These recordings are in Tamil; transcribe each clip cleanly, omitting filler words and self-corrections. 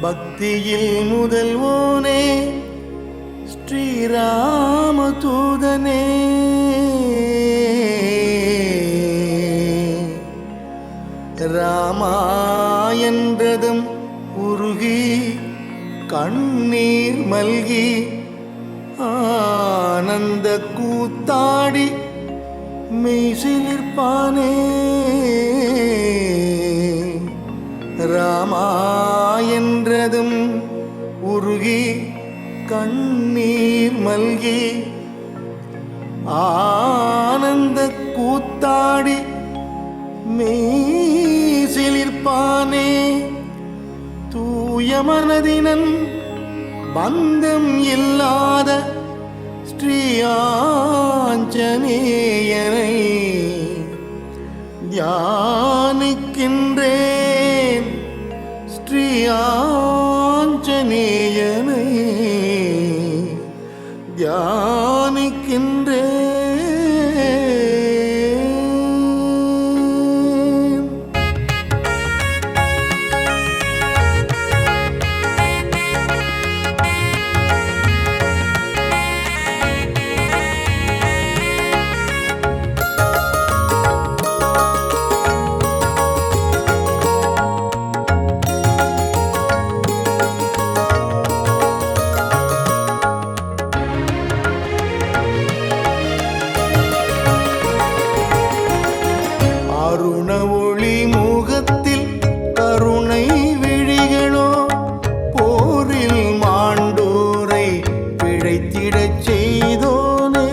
பக்தியில் முதல்வோனே ஸ்ரீராம தூதனே, ராமா என்றதும் உருகி கண்ணீர் மல்கி ஆனந்த கூத்தாடி மெய்சிலிர்ப்பானே. ராமா என்றதும் உருகி கண்ணீர் மல்கி ஆனந்த கூத்தாடி மெய்சிலிர்ப்பானே. தூய மனதினன் பந்தம் இல்லாத ஸ்ரீ ஆஞ்சநேயனை தியானிக்கின்றேன். ஸ்ரீ ஆஞ்சநேயனை தியானிக்கின்றேன். அருண ஒளி முகத்தில் கருணை விழிகளோ போரில் மாண்டோரை பிழைத்திடச் செய்தோனே.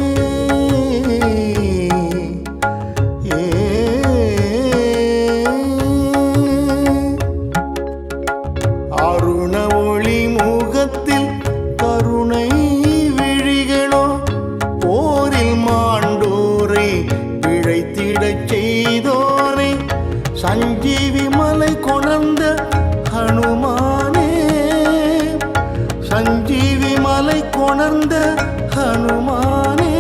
அருண ஒளி முகத்தில் கருணை விழிகளோ போரில் மாண்டோரை பிழைத்திடச் செய்தோனே. சஞ்சீவி மலை கொணர்ந்த ஹனுமானே, சஞ்சீவி மலை கொணர்ந்த ஹனுமானே,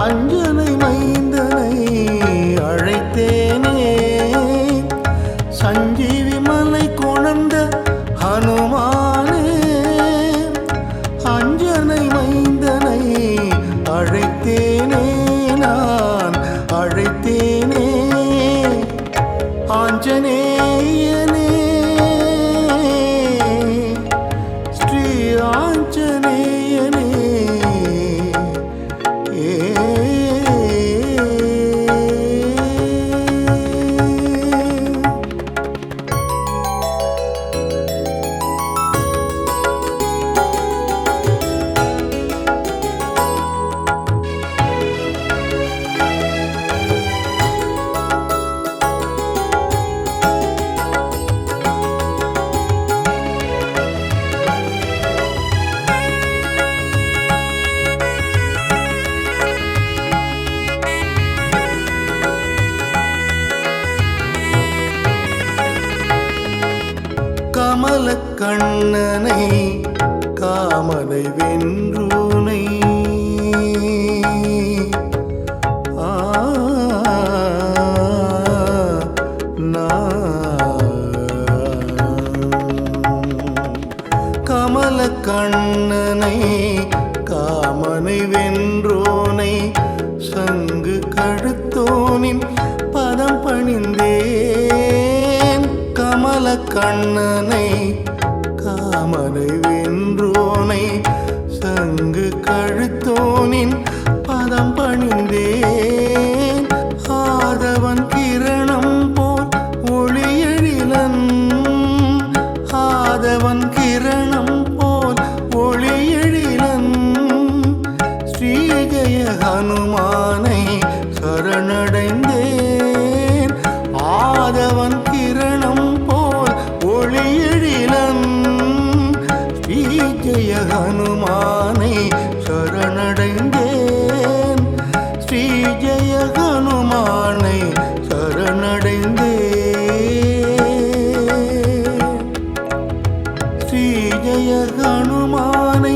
அஞ்சனை மைந்தனை அழைத்தேனே. சஞ்சீவி மலை கொணர்ந்த ஹனுமானே, அஞ்சனை மைந்தனை அழைத்தேனே, நான் அழைத்தேனே. ஆஞ்சநேயனே, ஸ்ரீ ஆஞ்சநேயனே, கமல கண்ணனை காமனை வென்றூனை, கமல கண்ணனை காமனை வென்றோனை சங்கு கழுத்தோனின் பதம் பணிந்தேன். கமல கண்ணனை காமனை வென்றோனை சங்கு கழுத்தோனின் பதம் பணிந்தேன். ஆதவன் கிரணம் போல் ஒளியெழிலன், ஆதவன் கிரணம் போல் ஒளியெழிலன், ஸ்ரீ ஜெய ஹனுமானை சரணடைந்தேன். ஆதவன் கிரணம் போல் ஒளியெழிலன், ஸ்ரீ ஜெய ஹனுமானை சரணடைந்தேன். ஸ்ரீ ஜெய ஹனுமானை சரணடைந்தேன். ஸ்ரீ ஜெய ஹனுமானை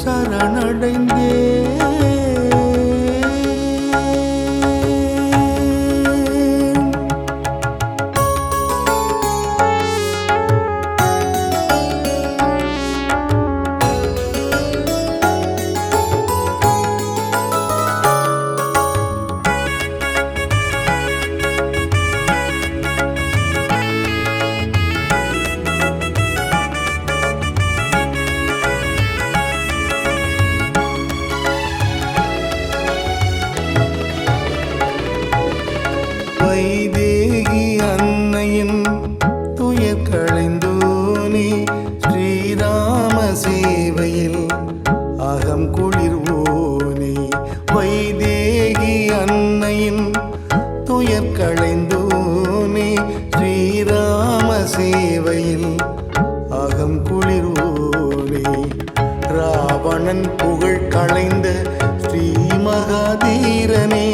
சரணடைந்தேன். வைதேகி அன்னையின் துயர் களைந்தோனே ஸ்ரீராம சேவையில் அகம் குளிர்வோனே வைதேகி அன்னையின் துயர் களைந்தோனே ஸ்ரீராம சேவையில் அகம் குளிர்வோனே ராவணன் புகழ் களைந்த ஸ்ரீ மகாதீரனே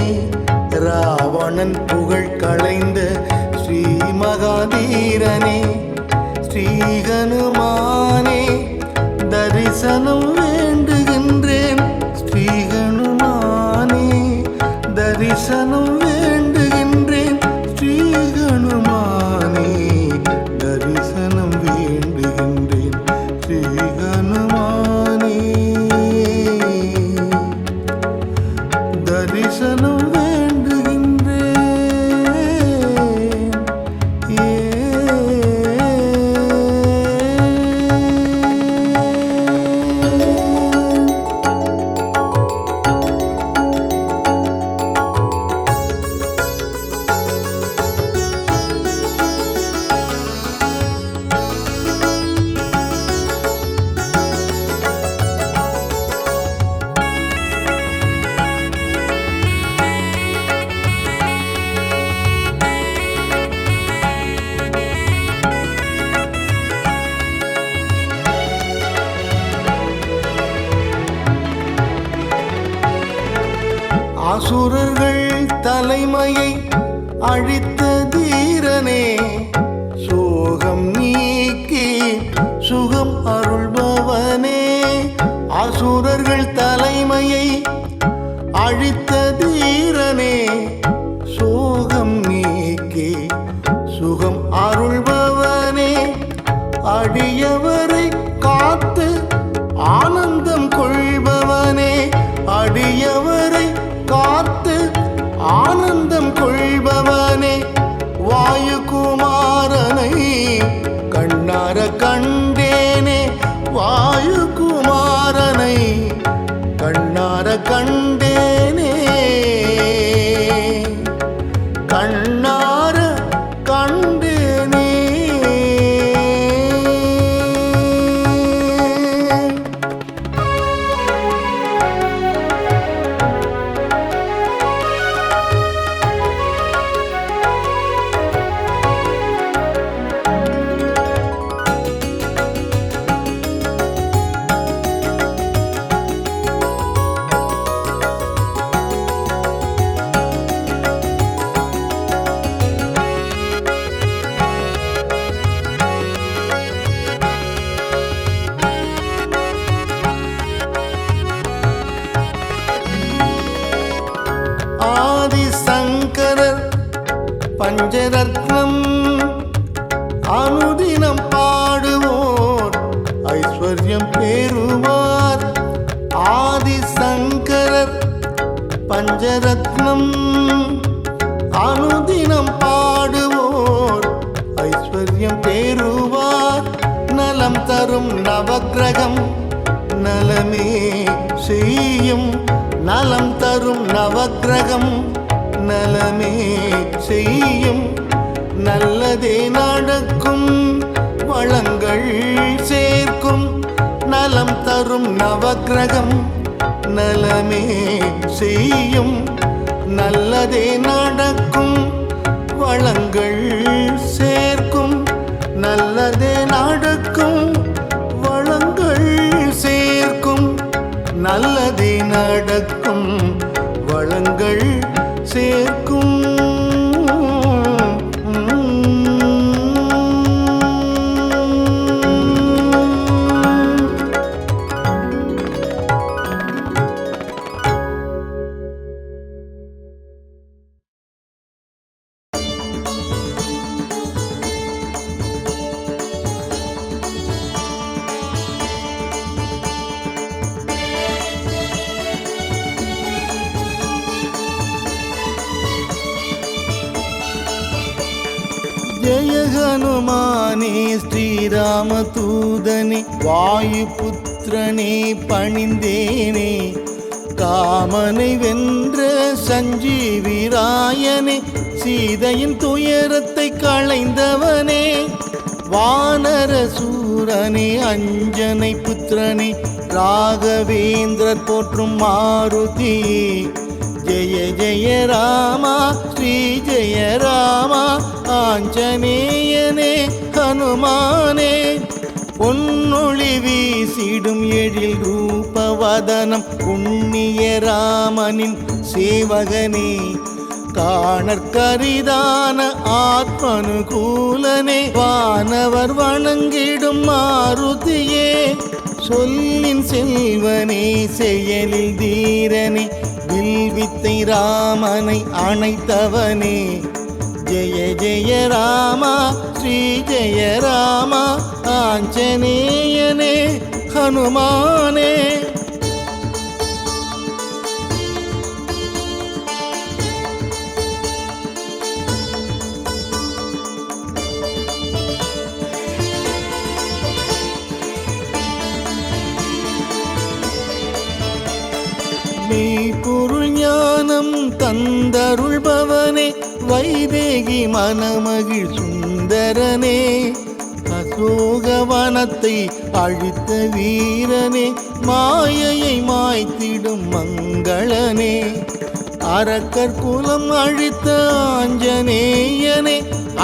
ராவணன் புகழ் களைந்த ஸ்ரீ மகாதீரனே ஸ்ரீஹனுமானே தரிசனம் வேண்டுகின்றேன் ஸ்ரீஹனுமானே தரிசனம் வேண்டுகின்றேன் ஸ்ரீஹனுமானே தரிசனம் வேண்டுகின்றேன் ஸ்ரீஹனுமானே தரிசனம் அசுரர்கள் தலைமையை அழித்த தீரனே சோகம் நீக்கி சுகம் அருள்பவனே அசுரர்கள் தலைமையை அழித்த தீரனே சோகம் நீக்கி சுகம் அருள்பவனே அடியவரை காத்து ஆனந்தம் கொள்பவனே அடியவரை காத்து ஆனந்தம் கொள்பவனே வாயுகுமாரனை கண்ணார கண்டேனே வாயுகுமாரனை கண்ணார கண்டேனே கண்ணார கண்டேனே ஆதிசங்கரர் பஞ்சரத்னம் அனுதினம் பாடுவோர் ஐஸ்வர்யம் பெறுவார் ஆதிசங்கரர் பஞ்சரத்னம் அனுதினம் பாடுவோர் ஐஸ்வர்யம் பெறுவார் நலம் தரும் நவக்கிரகம் நலமே செய்யும் நலம் தரும் நவக்கிரகம் நலமே செய்யும் நல்லதே நடக்கும் வளங்கள் சேர்க்கும் நலம் தரும் நவக்கிரகம் நலமே செய்யும் நல்லதே நடக்கும் வளங்கள் சேர்க்கும் நல்லதே நடக்கும் வளங்கள் சேர்க்கும் நல்லதே நடக்கும் வளங்கள் சேர்க்கும் ஜெய ஹனுமானே ஸ்ரீராமதூதனே வாயுபுத்திரனே பணிந்தேனே காமனை வென்ற சஞ்சீவிராயனே, சீதையின் துயரத்தை களைந்தவனே, வானர சூரனே, அஞ்சனை புத்திரனே, ராகவேந்திரர் போற்றும் மாருதி. ஜெய ஜெய ராமா ஸ்ரீ ஜெய ராமா ஆஞ்சநேயனே ஹனுமானே, பொன்னொளி வீசிடும் எழில் ரூபவதனம் புண்ணிய ராமனின் சேவகனே, காணற்கரிதான ஆத்மனுகூலனே, வானவர் வணங்கிடும் மாருதியே, சொல்லின் செல்வனே, செயலில் தீரனே, வில்வித்தை ராமனை அணைத்தவனே. ஜெய ஜெய ராமா ஸ்ரீ ஜெய ராமா ஆஞ்சநேயனே ஹனுமானே. மெய்ப்பொருள் ஞானம் தந்தருள்பவனே, வைதேகி மணமகிழ் சுந்தரனே, அசோகவனத்தை அழித்த வீரனே, மாயையை மாய்த்திடும் மங்களனே, அரக்கர் குலம் அழித்த ஆஞ்சநேயனே,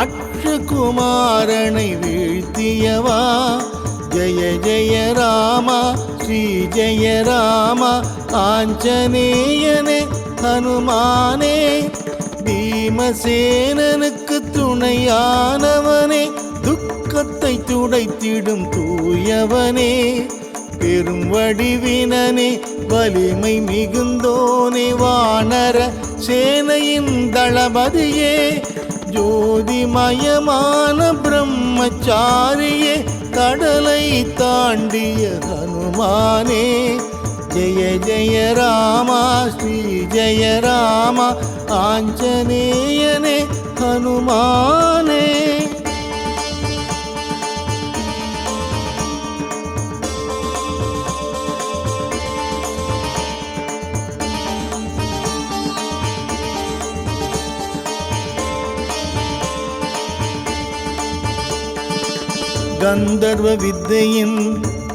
அக்ஷகுமாரனை வீழ்த்தியவா. ஜெய ஜெய ராமா ஸ்ரீ ஜெய ராமா ஆஞ்சநேயனே ஹனுமானே, பீமசேனனுக்கு துணையானவனே, துக்கத்தை துடைத்திடும் தூயவனே, பெரும் வடிவினனே, வலிமை மிகுந்தோனே, வானர சேனையின் தளபதியே, ஜோதிமயமான பிரம்மச்சாரியே, கடலை தாண்டிய ஹனுமானே. ஜெய ஜெய ராமா ஸ்ரீ ஜெய ராமா ஆஞ்சநேயனே ஹனுமானே. கந்தர்வ வித்தையின்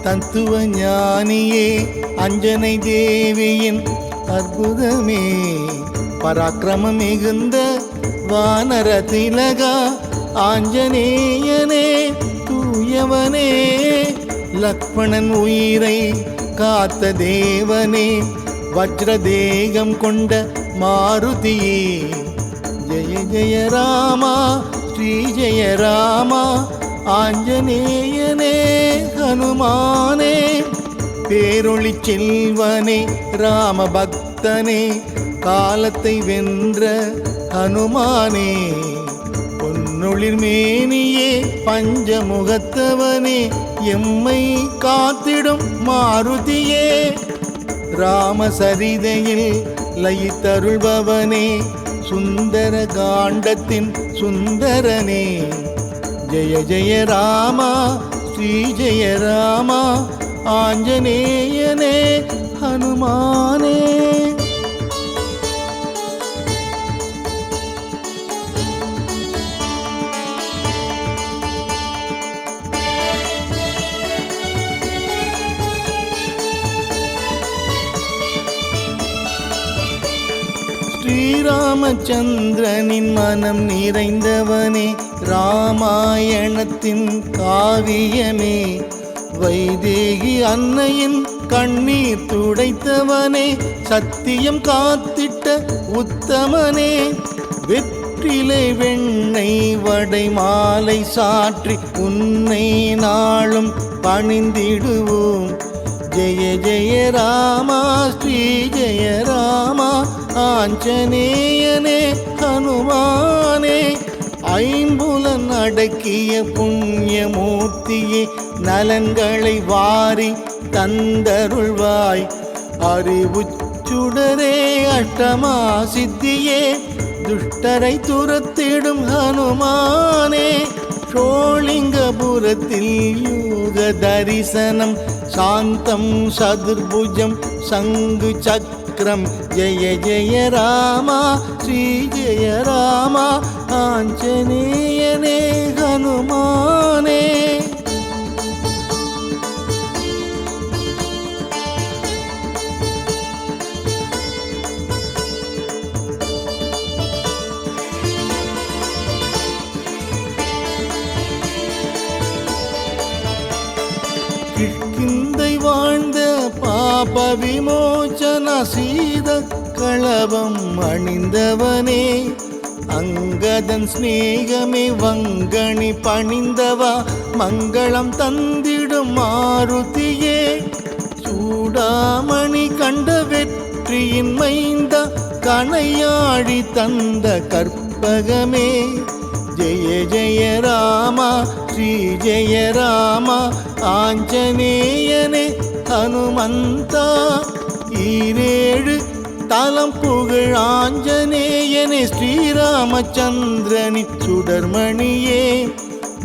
தத்துவ ஞானியே, அஞ்சனை தேவியின் அற்புதமே, பராக்கிரமம் மிகுந்த வானர திலகா ஆஞ்சநேயனே தூயவனே, லக்ஷ்மணன் உயிரை காத்த தேவனே, வஜ்ரதேகம் கொண்ட மாருதியே. ஜெய ஜெய ராமா ஸ்ரீ ஜெய ராமா ஆஞ்சநேயனே ஹனுமானே, பேரொளி செல்வனே ராம பக்தனே, காலத்தை வென்ற ஹனுமானே, பொன்னொளிர் மேனியே பஞ்சமுகத்தவனே, எம்மை காத்திடும் மாருதியே, ராமசரிதையில் லயித்தருள்பவனே, சுந்தர காண்டத்தின் சுந்தரனே. ஜெய ஜெய ராமா ஸ்ரீ ஜெய ராமா ஆஞ்சநேயனே ஹனுமானே. ஸ்ரீராமச்சந்திரனின் மனம் நிறைந்தவனே, ராமாயணத்தின் காவியமே, வைதேகி அன்னையின் கண்ணீர் துடைத்தவனே, சத்தியம் காத்திட்ட உத்தமனே, வெற்றிலை வெண்ணெய் வடை மாலை சாற்றி உன்னை நாளும் பணிந்திடுவோம். ஜெய ஜெய ராமா ஸ்ரீ ஜெய ராமா ஆஞ்சநேயனே ஹனுமானே, ஐம்புலன் அடக்கிய புண்ணியமூர்த்தியே, நலன்களை வாரி தந்தருள்வாய். அறிவுச்சுடரே அஷ்டமா சித்தியே, துஷ்டரை துரத்திடும் ஹனுமானே, ஷோலிங்கபுரத்தில் யோக தரிசனம், சாந்தம் சதுர்புஜம் சங்கு சக்கர சக்கரம் ஜெய ஜெய ராமா ஸ்ரீ ஜெய ராமா ஆஞ்சநேயனே ஹனுமானே. கிஷ்கிந்தை வாழ்ந்த பாப விமோச்சன சீத களபம் அணிந்தவனே, அங்கதன் ஸ்நேகமே வங்கணி பணிந்தவா மங்களம் தந்திடும் மாருதியே, சூடாமணி கண்ட வெற்றியின் மைந்த கணையாழி தந்த கற்பகமே, ஜெய ஜெய ராமா ஸ்ரீ ஜெய ராமா ஆஞ்சநேயனே ஹனுமந்தா. ஈரேழு தலம் புகழ் ஆஞ்சநேயனே ஸ்ரீராமச்சந்திரனின் சுடர்மணியே,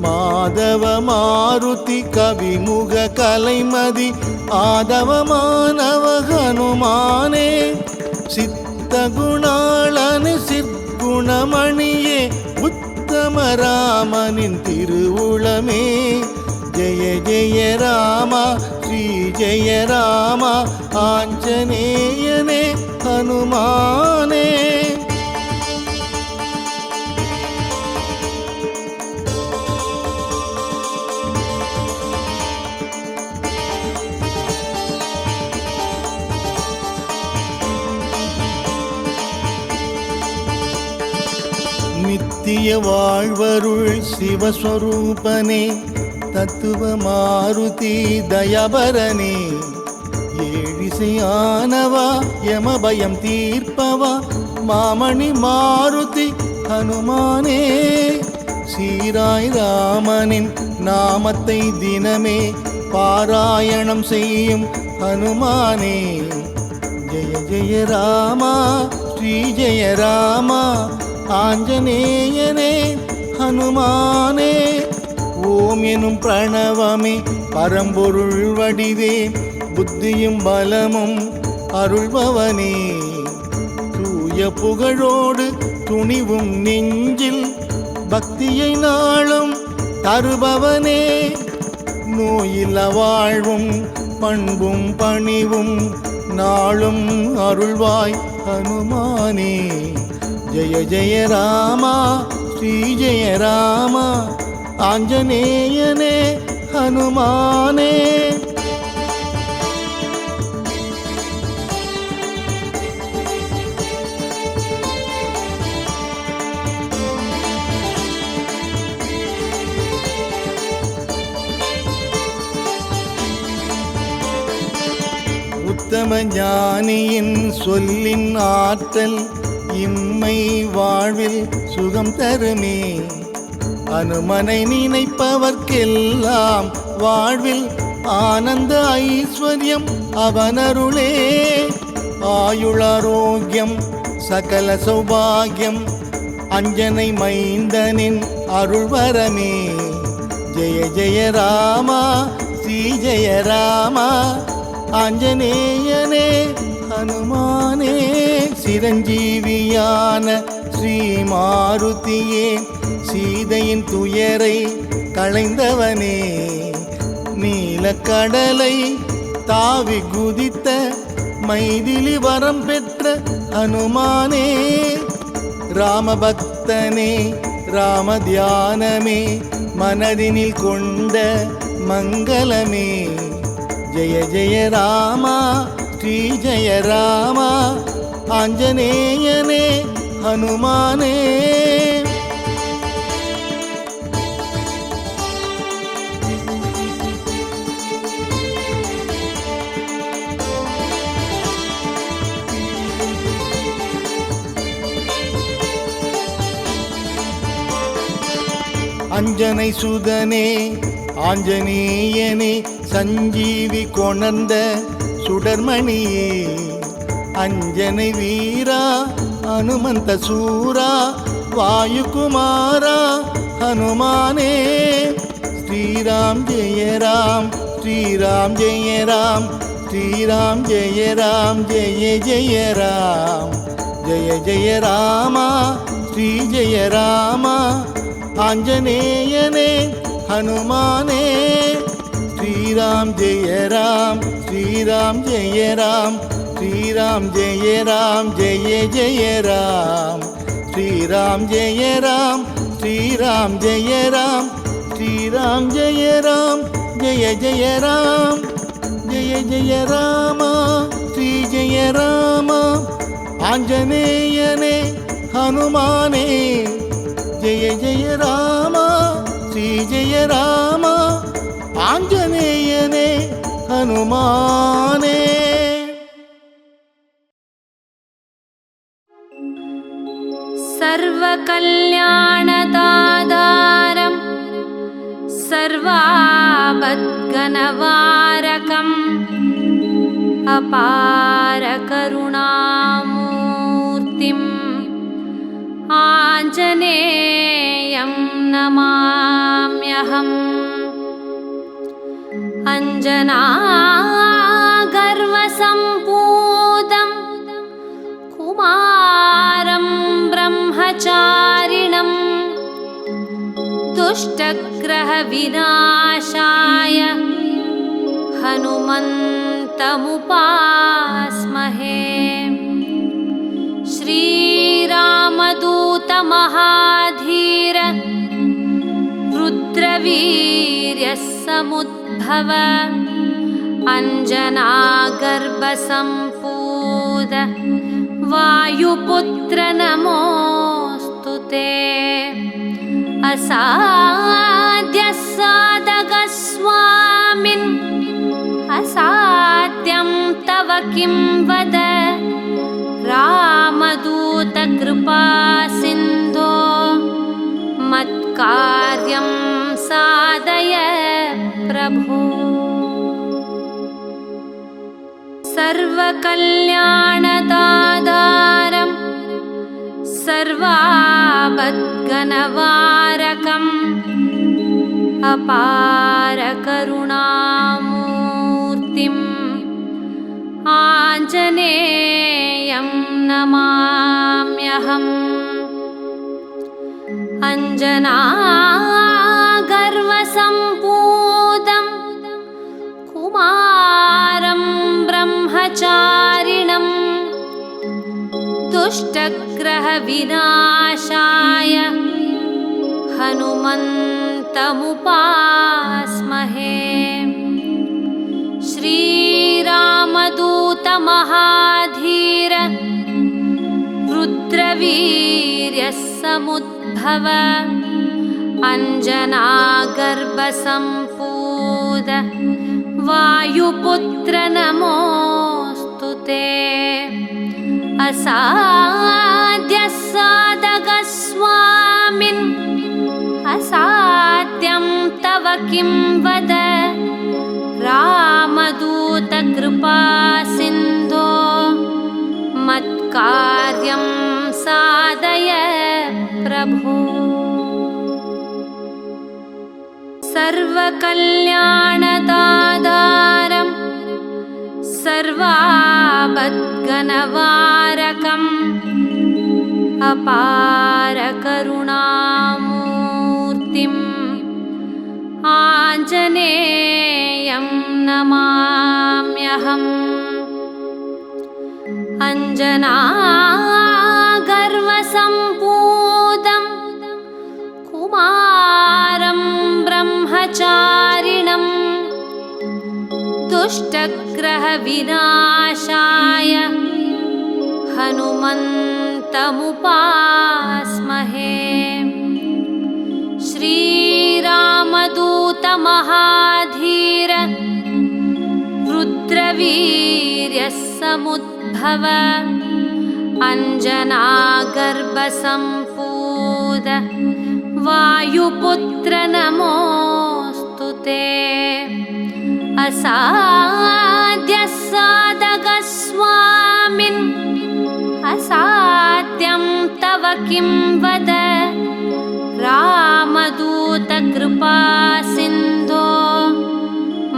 மாதவ மாருதி கவிமுக கலைமதி ஆதவமானவ ஹனுமானே, சித்த குணாளனு சிற்குணமணியே உத்தம ராமனின் திருவுளமே, ஜெய ஜெய ராமா ஸ்ரீ ஜெய ராமா ஆஞ்சநேயனே ஹனுமானே. நித்திய வாழ்வருள் சிவஸ்வரூபனே, தத்துவ மாருதி தயபரனே, ஏழிசையானவா யமபயம் தீர்ப்பவா மாமணி மாருதி ஹனுமானே, சீராய் ராமனின் நாமத்தை தினமே பாராயணம் செய்யும் ஹனுமானே, ஜெய ஜெய ராமா ஸ்ரீ ஜெய ராமா ஆஞ்சநேயனே ஹனுமானே. ஓம் எனும் பிரணவமே பரம்பொருள் வடிவே, புத்தியும் பலமும் அருள்பவனே, தூய புகழோடு துணிவும் நெஞ்சில் பக்தியை நாளும் தருபவனே, நோயில்ல வாழ்வும் பண்பும் பணிவும் நாளும் அருள்வாய் ஹனுமானே, ஜெய ஜெய ராமா ஸ்ரீ ஜெய ராமா ஆஞ்சநேயனே ஹனுமானே. உத்தம ஞானியின் சொல்லின் ஆற்றல் இம்மை வாழ்வில் சுகம் தருமே, அனுமனை நினைப்பவர்க்கெல்லாம் வாழ்வில் ஆனந்த ஐஸ்வர்யம் அவனருளே, ஆயுளாரோக்கியம் சகல சௌபாகியம் அஞ்சனை மைந்தனின் அருள்வரமே, ஜெய ஜெய ராமா ஸ்ரீ ஜெய ராமா ஆஞ்சநேயனே ஹனுமானே. சிரஞ்சீவியான ஸ்ரீ மாருதியே, சீதையின் துயரை களைந்தவனே, நீலக்கடலை தாவி குதித்த மைதிலி வரம் பெற்ற ஹனுமானே, ராமபக்தனே ராம தியானமே மனதினில் கொண்ட மங்களமே, ஜெய ஜெய ராமா ஸ்ரீ ஜெய ராமா ஆஞ்சநேயனே ஹனுமானே. அஞ்சனை சுதனே ஆஞ்சநேயனே, சஞ்சீவி கொணர்ந்த சுடர்மணியே, அஞ்சனை வீரா ஹனுமந்த சூரா வாயுகுமாரா ஹனுமானே, ஸ்ரீராம் ஜெய ராம் ஸ்ரீராம் ஜெய ராம் श्रीराम जय राम जय जय राम जय जय राम श्री जय राम आंजनेयने हनुमाने श्रीराम जय राम श्रीराम जय राम श्रीराम जय राम जय जय राम श्रीराम जय राम श्रीराम जय राम श्रीराम जय राम जय जय राम जय जय राम श्री जय राम आंजनेयने हनुमाने जय जय राम श्री जय राम आंजनेयने हनुमाने। सर्वकल्याणदातारं सर्वापद्घ्नवारकम् अपार करुणामूर्तिम् आञ्जनेयं नमाम्यहम्। अञ्जनागर्वसम्पूतं कुमारं ब्रह्मचारिणं दुष्टग्रहविनाशाय हनुमन्तमुपास्महे। श्रीरामदूतमहाधीर रुद्रवीर्यसमुद्भव अञ्जनागर्भसम्पूत वायुपुत्र नमोऽस्तु ते। असाध्यसाधकस्वामिन् असाध्यं तव किं वद रामदूतकृपासिन्धो मत्कार्यं साधय प्रभो। सर्वकल्याणदातारं सर्वापद्घ्नवारकम् अपार करुणामूर्तिम् आञ्जनेयं नमाम्यहम्। अञ्जनागर्वसम्पूतं कुमारं ब्रह्मचारिणं दुष्टग्रहविनाशाय हनुमन्तमुपास्महे। श्रीरामदूतमहाधीर रुद्रवीर्यसमुद्भव अञ्जनागर्भसम्पूत वायुपुत्र नमोऽस्तु ते। असाध्यसाधकस्वामिन् असाध्यं तव किं वद रामदूतकृपासिन्धो मत्कार्यं साधय प्रभो। सर्वकल्याणदातारं सर्वापद्घ्नवारकम् अपार करुणामूर्तिम् आञ्जनेयं नमाम्यहम्। अञ्जनागर्वसम्पूतं कुमारं ब्रह्मचारिणं दुष्टग्रहविनाशाय हनुमन्तमुपास्महे। श्रीरामदूतमहाधीर रुद्रवीर्यसमुद्भव अञ्जनागर्भसम्पूत वायुपुत्र नमोऽस्तु ते। असाध्यसाधकस्वामिन् असाध्यं तव किं वद रामदूतकृपासिन्धो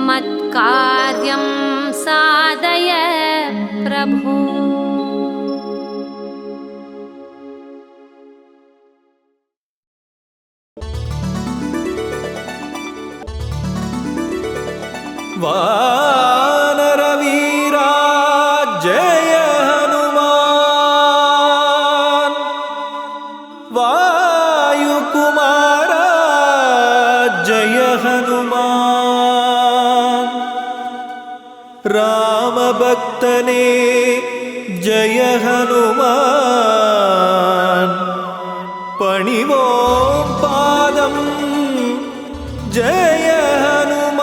मत्कार्यं साधय वानरवीरा जय हनुमान वायुकुमारा जय हनुमान रामभक्तने जय हनुमान पणिवों पादं जय हनुमान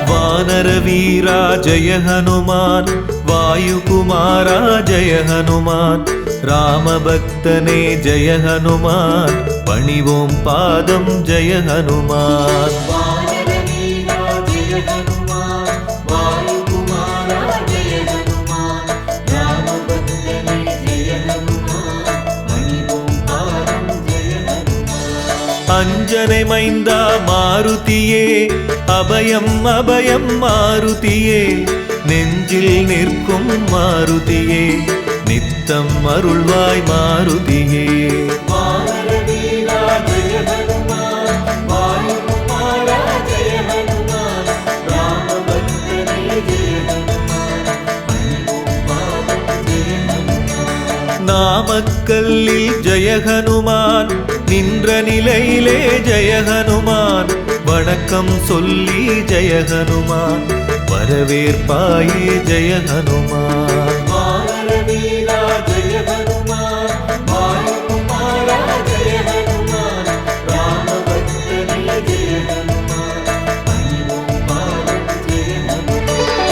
वानरवीरा जय हनुमान वायुकुमारा जय हनुमान रामभक्तने जय हनुमान पणिवों पादं जय हनुमान वानरवीरा जय हनुमान वायुकुमारा जय हनुमान रामभक्तने जय हनुमान पणिवों पादं जय हनुमान अंजने मैंदा मारुतिये अभयं अभयं मारुतिये நெஞ்சில் நிற்கும் மாருதியே நித்தம் அருள்வாய் மாருதியே வானரவீரா ஜெய ஹனுமான் வாயுகுமாரா ஜெய ஹனுமான் ராமபக்தனே ஜெய ஹனுமான் பணிவோம் பாதம் ஜெய ஹனுமான் நாமக்கல்லில் ஜெய ஹனுமான் நின்ற நிலையிலே ஜெய ஹனுமான் வணக்கம் சொல்லி ஜெய ஹனுமான் வரவேற்பாயே ஜெய ஹனுமான் வானரவீரா ஜெய ஹனுமான் வாயுகுமாரா ஜெய ஹனுமான் ராமபக்தனே ஜெய ஹனுமான் பணிவோம் பாதம் ஜெய ஹனுமான்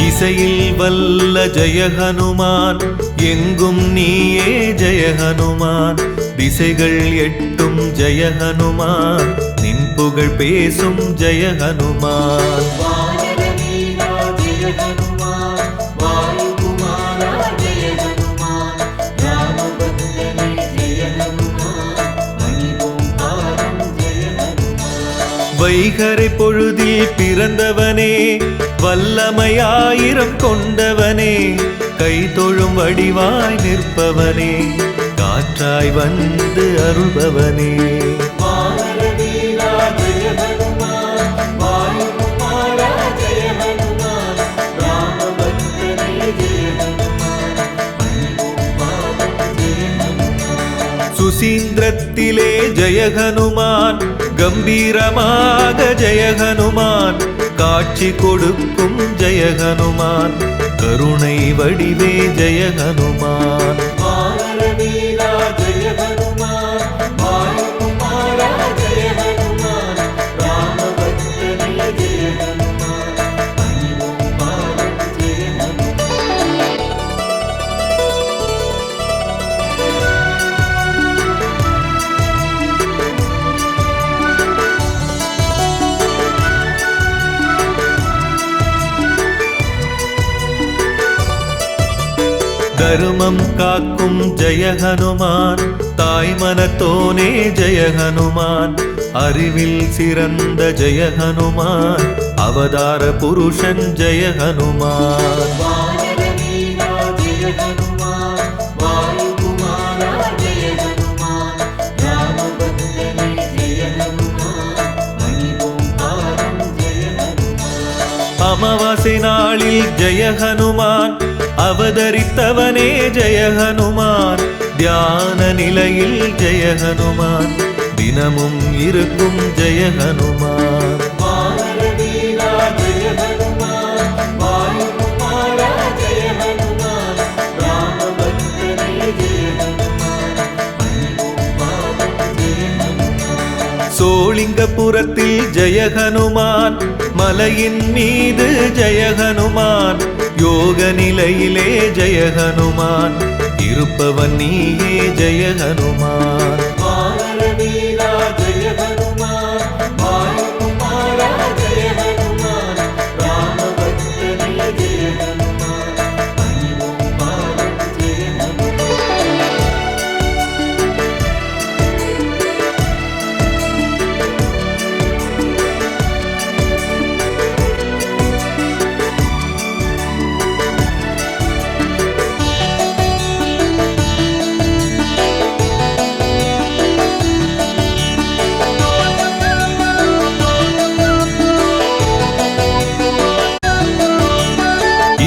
இசையில் வல்ல ஜெய ஹனுமான் எங்கும் நீயே ஜெய ஹனுமான் திசைகள் எட்டும் ஜெய ஹனுமான் நின் புகழ் பேசும் ஜெய ஹனுமான் வானரவீரா ஜெய ஹனுமான் வாயுகுமாரா ஜெய ஹனுமான் ராமபக்தனே ஜெய ஹனுமான் பணிவோம் பாதம் ஜெய ஹனுமான் வைகரை பொழுதில் பிறந்தவனே வல்லமையாயிரம் கொண்டவனே கை தொழும் வடிவாய் நிற்பவனே காற்றாய் வந்து அருள்பவனே வானரவீரா ஜெய ஹனுமான் வாயுகுமாரா ஜெய ஹனுமான் ராமபக்தனே ஜெய ஹனுமான் பணிவோம் பாதம் ஜெய ஹனுமான் சுசீந்திரத்திலே ஜெய ஹனுமான் கம்பீரமாக ஜெய ஹனுமான் காட்சி கொடுக்கும் ஜெய ஹனுமான் கருணை வடிவே ஜெய ஹனுமான் வானரவீரா ஜெய ஹனுமான் வாயுகுமாரா ஜெய ஹனுமான் ராமபக்தனே ஜெய ஹனுமான் பணிவோம் பாதம் ஜெய ஹனுமான் தருமம் காக்கும் ஜெய ஹனுமான் தாய் மனத்தோனே ஜெய ஹனுமான் அறிவில் சிறந்த ஜெய ஹனுமான் அவதார புருஷன் ஜெய ஹனுமான் வானரவீரா ஜெய ஹனுமான் வாயுகுமாரா ஜெய ஹனுமான் ராமபக்தனே ஜெய ஹனுமான் பணிவோம் பாதம் ஜெய ஹனுமான் அமாவாசை நாளில் ஜெய ஹனுமான் அவதரித்தவனே ஜெய ஹனுமான் தியான நிலையில் ஜெய ஹனுமான் தினமும் இருக்கும் ஜெய ஹனுமான் வானரவீரா ஜெய ஹனுமான் வாயுகுமாரா ஜெய ஹனுமான் ராமபக்தனே ஜெய ஹனுமான் பணிவோம் பாதம் ஜெய ஹனுமான் சோளிங்கபுரத்தில் ஜெய ஹனுமான் மலையின் மீது ஜெய ஹனுமான் யோக நிலையிலே ஜெய ஹனுமான் இருப்பவன் நீயே ஜெய ஹனுமான். வானர வீரா ஜெய ஹனுமான், வாயுகுமாரா ஜெய ஹனுமான், ராமபக்தனே ஜெய ஹனுமான், பணிவோம் பாதம் ஜெய ஹனுமான்.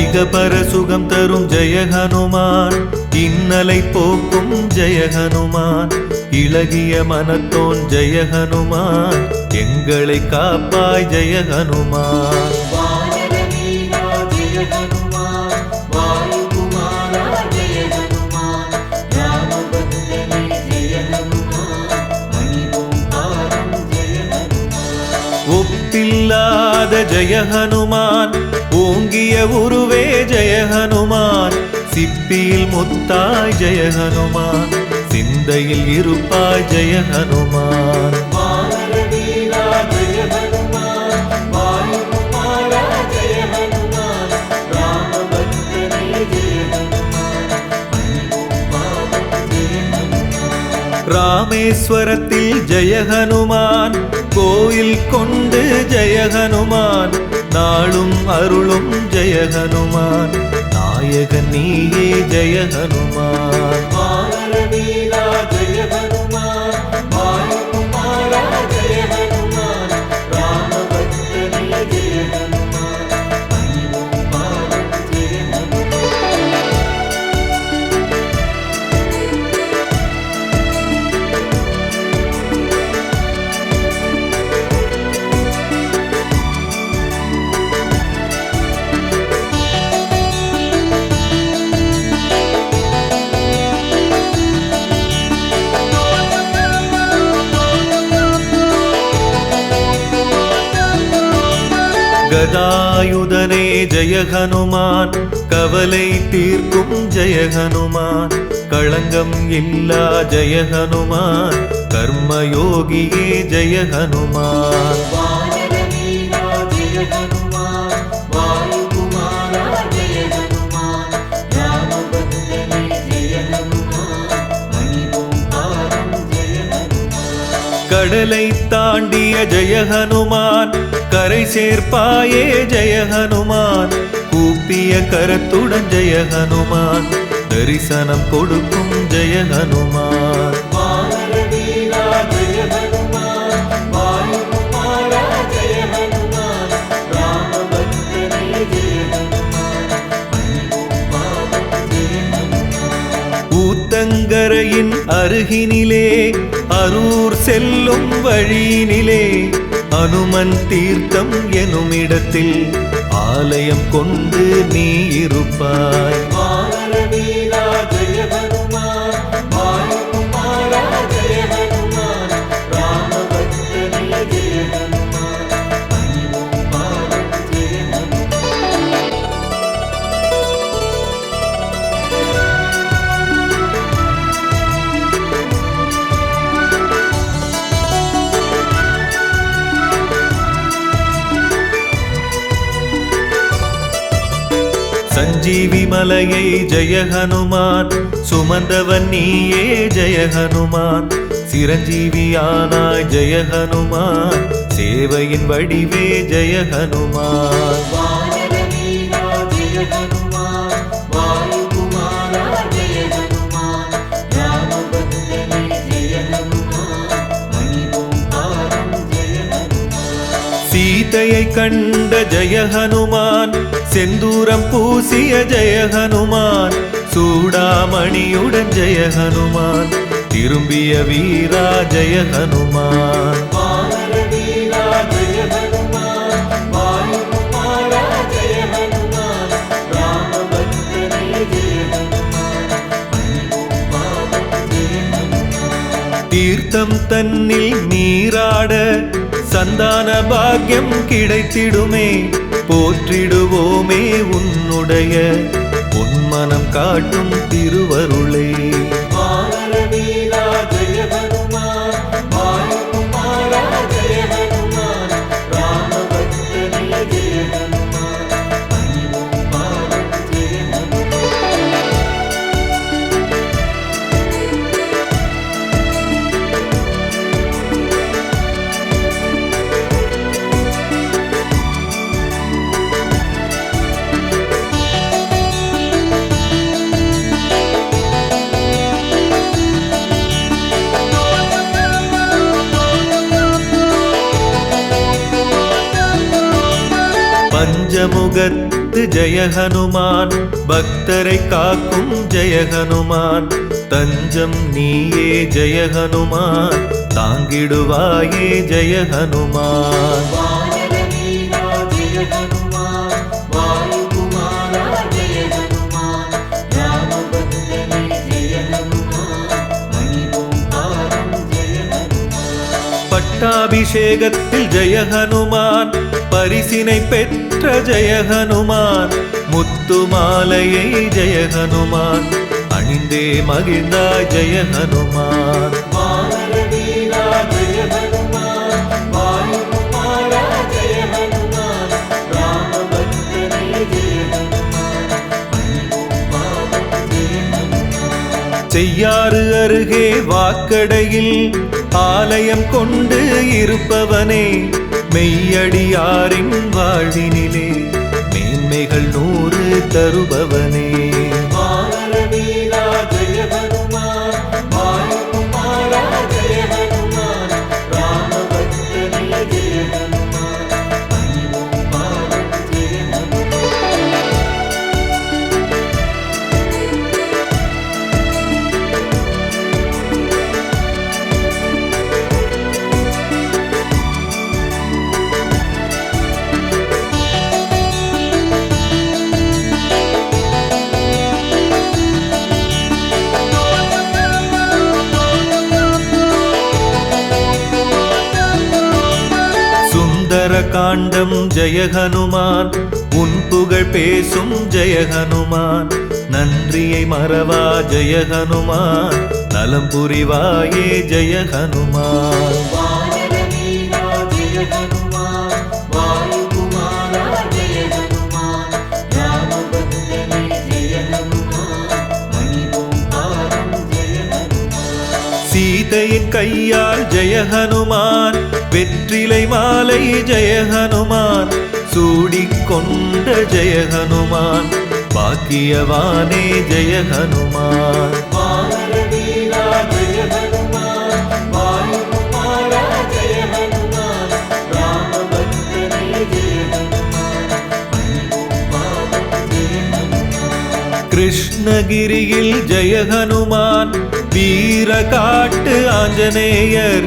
இகபர சுகம் தரும் ஜெய ஹனுமான், இன்னலை போக்கும் ஜெய ஹனுமான், இளகிய மனத்தோன் ஜெய ஹனுமான், எங்களை காப்பாய் ஜெய ஹனுமான். வானர வீரா ஜெய ஹனுமான், வாயுகுமாரா ஜெய ஹனுமான், ராமபக்தனே ஜெய ஹனுமான், பணிவோம் பாதம் ஜெய ஹனுமான். ஒப்பில்லாத ஜெய ஹனுமான், ஓங்கிய உருவே ஜெய ஹனுமான், சிப்பியில் முத்தாய் ஜெய ஹனுமான், சிந்தையில் இருப்பாய் ஜெய ஹனுமான். வானர வீரா ஜெய ஹனுமான், வாயுகுமாரா ஜெய ஹனுமான், ராமபக்தனே ஜெய ஹனுமான், பணிவோம் பாதம் ஜெய ஹனுமான். ராமேஸ்வரத்தில் ஜெய ஹனுமான், கோயில் கொண்டு ஜெய ஹனுமான், நாளும் அருளும் ஜெய ஹனுமான், நாயகன் நீயே ஜெய ஹனுமான். வானர வீரா ஜெய ஹனுமான், வாயுகுமாரா ஜெய ஹனுமான், ராமபக்தனே ஜெய ஹனுமான், பணிவோம் பாதம் ஜெய ஹனுமான். கதாயுதனே ஜெய ஹனுமான், கவலை தீர்க்கும் ஜெய ஹனுமான், களங்கம் இல்லா ஜெய ஹனுமான், கர்மயோகியே ஜெய ஹனுமான். வானர வீரா ஜெய ஹனுமான், வாயுகுமாரா ஜெய ஹனுமான், ராமபக்தனே ஜெய ஹனுமான், பணிவோம் பாதம் ஜெய ஹனுமான். கடலை தாண்டிய ஜெய ஹனுமான், கரை சேர்ப்பாயே ஜெய ஹனுமான், கூப்பிய கரத்துடன் ஜெய ஹனுமான், தரிசனம் கொடுக்கும் ஜெய ஹனுமான். வானர வீரா ஜெய ஹனுமான், வாயுகுமாரா ஜெய ஹனுமான், ராமபக்தனே ஜெய ஹனுமான், பணிவோம் பாதம் ஜெய ஹனுமான். ஊத்தங்கரையின் அருகினிலே, அரூர் செல்லும் வழியினிலே, அனுமன் தீர்த்தம் எனுமிடத்தில் ஆலயம் கொண்டு நீ இருப்பாய். வானர வீரா ஜெய ஹனுமான், வாயுகுமாரா ஜெய ஹனுமான், ராமபக்தனே ஜெய ஹனுமான், பணிவோம் பாதம் ஜெய ஹனுமான். சஞ்சீவி மலையை ஜெய ஹனுமான், சுமந்தவன் நீயே ஜெய ஹனுமான், சிரஞ்சீவியானாய் ஜெய ஹனுமான், சேவையின் வடிவே ஜெய ஹனுமான். வானர வீரா ஜெய ஹனுமான், வாயுகுமாரா ஜெய ஹனுமான், ராமபக்தனே ஜெய ஹனுமான், பணிவோம் பாதம் ஜெய ஹனுமான். சீதையை கண்ட ஜெய ஹனுமான், செந்தூரம் பூசிய ஜெய ஹனுமான், சூடாமணியுடன் ஜெய ஹனுமான், திரும்பிய வீரா ஜெய ஹனுமான். வானர வீரா ஜெய ஹனுமான், வாயுகுமாரா ஜெய ஹனுமான், ராமபக்தனே ஜெய ஹனுமான், பணிவோம் பாதம் ஜெய ஹனுமான். தீர்த்தம் தன்னில் நீராட சந்தான பாக்கியம் கிடைத்திடுமே, போற்றிடுவோமே உன்னுடைய பொன்மன ஞானம் காட்டும் திருவருளே. வானர வீரா ஜெய ஹனுமான், வாயுகுமாரா ஜெய ஹனுமான், ராமபக்தனே ஜெய ஹனுமான், பணிவோம் பாதம் ஜெய ஹனுமான். பஞ்சமுகத்து ஜெய ஹனுமான், பக்தரை காக்கும் ஜெய ஹனுமான், தஞ்சம் நீயே ஜெய ஹனுமான், தாங்கிடுவாயே ஜெய ஹனுமான். வானர வீரா ஜெய ஹனுமான், வாயுகுமாரா ஜெய ஹனுமான், ராமபக்தனே ஜெய ஹனுமான், பணிவோம் பாதம் ஜெய ஹனுமான். பட்டாபிஷேகத்தில் ஜெய ஹனுமான், பரிசினை பெற்ற ஜெய ஹனுமான், முத்து மாலையை ஜெய ஹனுமான், அணிந்தே மகிழ்ந்தாய் ஜெய ஹனுமான். வானர வீரா ஜெய ஹனுமான், வாயுகுமாரா ஜெய ஹனுமான், ராமபக்தனே ஜெய ஹனுமான், பணிவோம் பாதம் ஜெய ஹனுமான். செய்யாறு அருகே வாக்கடையில் ஆலயம் கொண்டு இருப்பவனே, மெய்யடியாரின் வாழ்வினிலே மேன்மைகள் 100 தருபவனே. வானர வீரா ஜெய ஹனுமான், வாயுகுமாரா ஜெய ஹனுமான், ராமபக்தனே ஜெய ஹனுமான், பணிவோம் பாதம் ஜெய ஹனுமான். சுந்தர காண்டம் ஜெய ஹனுமான், உன் புகழ் பேசும் ஜெய ஹனுமான், நன்றியை மறவா ஜெய ஹனுமான், நலம் புரிவாயே ஜெய ஹனுமான். வானர வீரா ஜெய ஹனுமான், வாயுகுமாரா ஜெய ஹனுமான், ராமபக்தனே ஜெய ஹனுமான், பணிவோம் பாதம் ஜெய ஹனுமான். சீதையின் கையால் ஜெய ஹனுமான், வெற்றிலை மாலை ஜெய ஹனுமான், சூடிக்கொண்ட ஜெய ஹனுமான், பாக்கியவானே ஜெய ஹனுமான். வானர வீரா ஜெய ஹனுமான், வாயுகுமாரா ஜெய ஹனுமான், ராமபக்தனே ஜெய ஹனுமான், பணிவோம் பாதம் ஜெய ஹனுமான். கிருஷ்ணகிரியில் ஜெய ஹனுமான், வீர காட்டு ஆஞ்சநேயர்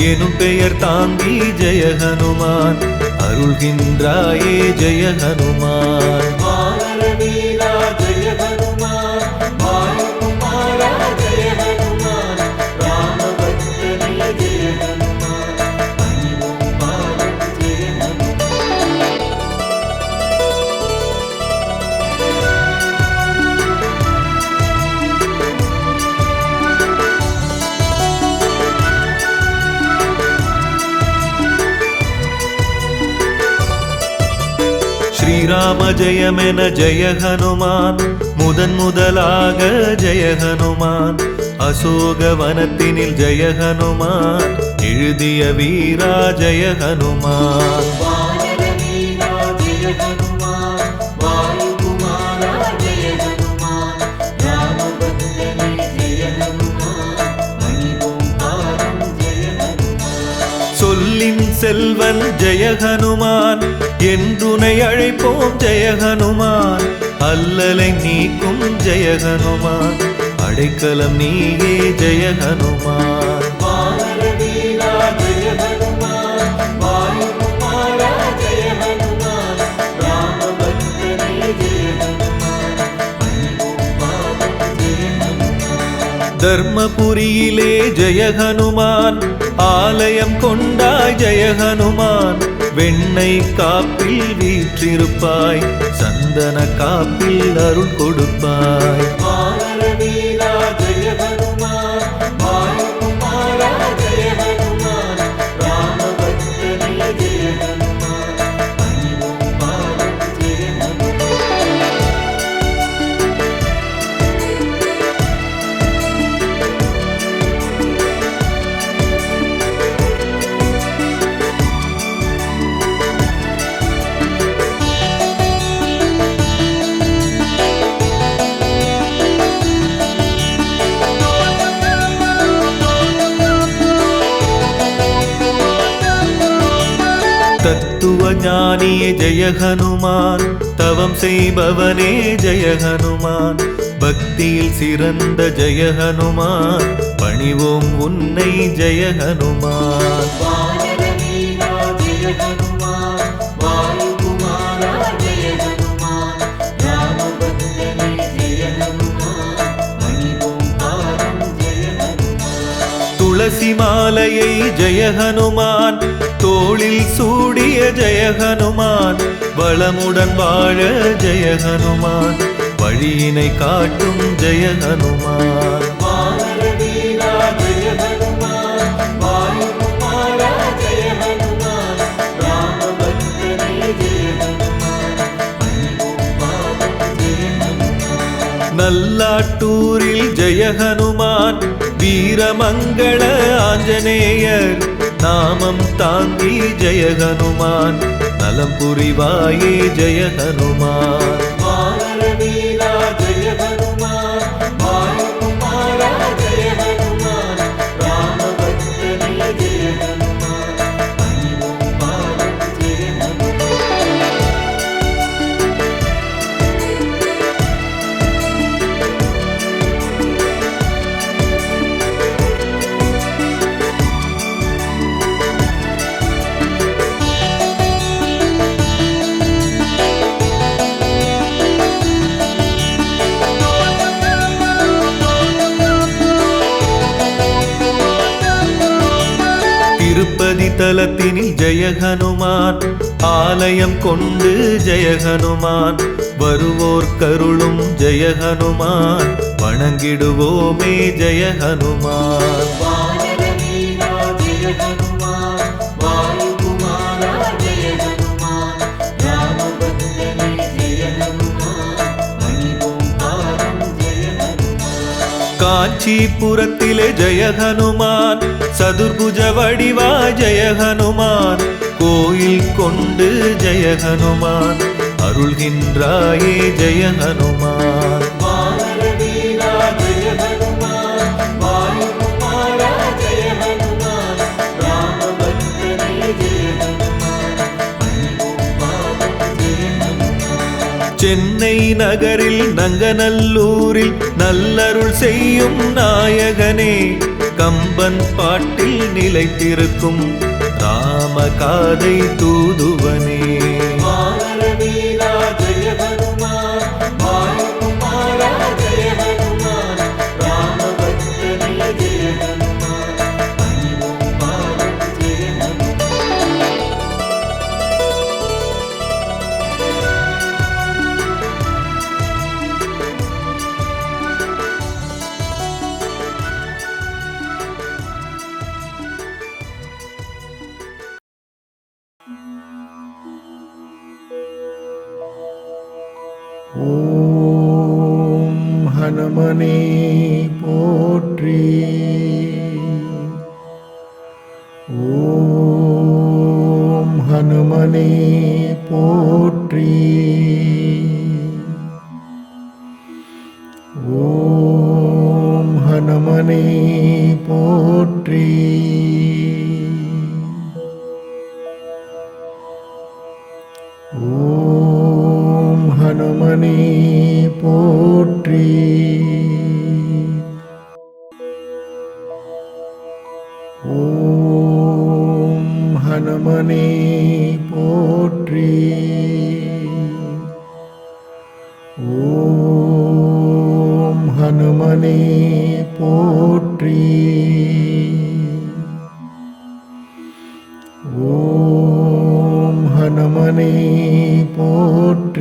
எனும் பெயர் தாங்கி ஜெய ஹனுமான், அருள்கின்றாயே ஜெய ஹனுமான். வானர வீரா ஜெய ஹனுமான், வாயுகுமாரா ஜெய ஹனுமான், ராமபக்தனே ஜெய ஹனுமான், பணிவோம் பாதம் ஜெய ஹனுமான். ஸ்ரீராம ஜெயமென ஜெய ஹனுமான், முதலாக ஜெய ஹனுமான், அசோக வனத்தினில் ஜெய ஹனுமான், எழுதிய வீரா ஜெய ஹனுமான். வானர வீரா ஜெய ஹனுமான், வாயுகுமாரா ஜெய ஹனுமான், ராமபக்தனே ஜெய ஹனுமான், பணிவோம் பாதம் ஜெய ஹனுமான். சொல்லின் செல்வன் ஜெய ஹனுமான், என்றுனை அழைப்போம் ஜெய ஹனுமான், அல்லலை நீக்கும் ஜெய ஹனுமான், அடைக்கலம் நீயே ஜெய ஹனுமான். வானர வீரா ஜெய ஹனுமான், வாயுகுமாரா ஜெய ஹனுமான், ராமபக்தனே ஜெய ஹனுமான், பணிவோம் பாதம் ஜெய ஹனுமான். தர்மபுரியிலே ஜெய ஹனுமான், ஆலயம் கொண்டாய் ஜெய ஹனுமான், வெண்ணை காப்பில் வீற்றிருப்பாய், சந்த சந்தன காப்பில் அருள் கொடுப்பாய். வானரவீரா ஜெய ஹனுமான், வாயுகுமாரா ஜெய ஹனுமான், ராமபக்தனே ஜெய ஹனுமான், பணிவோம் பாதம் ஜெய ஹனுமான். தத்துவ ஞானியே ஜெய ஹனுமான், தவம் செய்பவனே ஜெய ஹனுமான், பக்தியில் சிறந்த ஜெய ஹனுமான், பணிவோம் உன்னை ஜெய ஹனுமான். வானரவீரா ஜெய ஹனுமான், வாயுகுமாரா ஜெய ஹனுமான், ராமபக்தனே ஜெய ஹனுமான், பணிவோம் பாதம் ஜெய ஹனுமான். துளசி மாலையை ஜெய ஹனுமான், தோளில் சூடிய ஜெய ஹனுமான், வளமுடன் வாழ ஜெய ஹனுமான், வழியினை காட்டும் ஜெய ஹனுமான். வானரவீரா ஜெய ஹனுமான், வாயுகுமாரா ஜெய ஹனுமான், ராமபக்தனே ஜெய ஹனுமான், பணிவோம் பாதம் ஜெய ஹனுமான். நல்லாட்டூரில் ஜெய ஹனுமான், வீரமங்கள ஆஞ்சநேயர், நாமம் தாங்கி ஜெய ஹனுமான், நலம் புரிவாயே ஜெய ஹனுமான். வானரவீரா ஜெய ஹனுமான், வாயுகுமாரா ஜெய ஹனுமான், ராமபக்தனே ஜெய ஹனுமான், பணிவோம் பாதம் ஜெய ஹனுமான். திருப்பதி தலத்தினில் ஜெய ஹனுமான், ஆலயம் கொண்டு ஜெய ஹனுமான், வருவோர் கருளும் ஜெய ஹனுமான், வணங்கிடுவோமே ஜெய ஹனுமான். வானரவீரா ஜெய ஹனுமான், வாயுகுமாரா ஜெய ஹனுமான், ராமபக்தனே ஜெய ஹனுமான், பணிவோம் பாதம் ஜெய ஹனுமான். காஞ்சிபுரத்திலே ஜெய ஹனுமான், சதுர்புஜ வடிவா ஜெய ஹனுமான், கோயில் கொண்டு ஜெய ஹனுமான், அருள்கின்றாயே ஜெய ஹனுமான். வானரவீரா ஜெய ஹனுமான், வாயுகுமாரா ஜெய ஹனுமான், ராமபக்தனே ஜெய ஹனுமான், பணிவோம் பாதம் ஜெய ஹனுமான். சென்னை நகரில் நங்கநல்லூரில் நல்லருள் செய்யும் நாயகனே, கம்பன் பாட்டில் நிலைத்திருக்கும் ராமகாதை தூதுவனே. வானரவீரா ஜெய ஹனுமான், வாயுகுமாரா ஜெய ஹனுமான், ராமபக்தனே ஜெய ஹனுமான், பணிவோம் பாதம் ஜெய ஹனுமான். ஓம் ஹனுமனே போற்றி. ஓம் ஹனுமனே போற்றி. ஓம் ஹனுமனே போற்றி. ஓம் ஹனுமனே போற்றி. ஓம் ஹனுமனே போற்றி. ஓம் ஹனுமனே போற்றி. ஓம் ஹனுமனே போற்றி.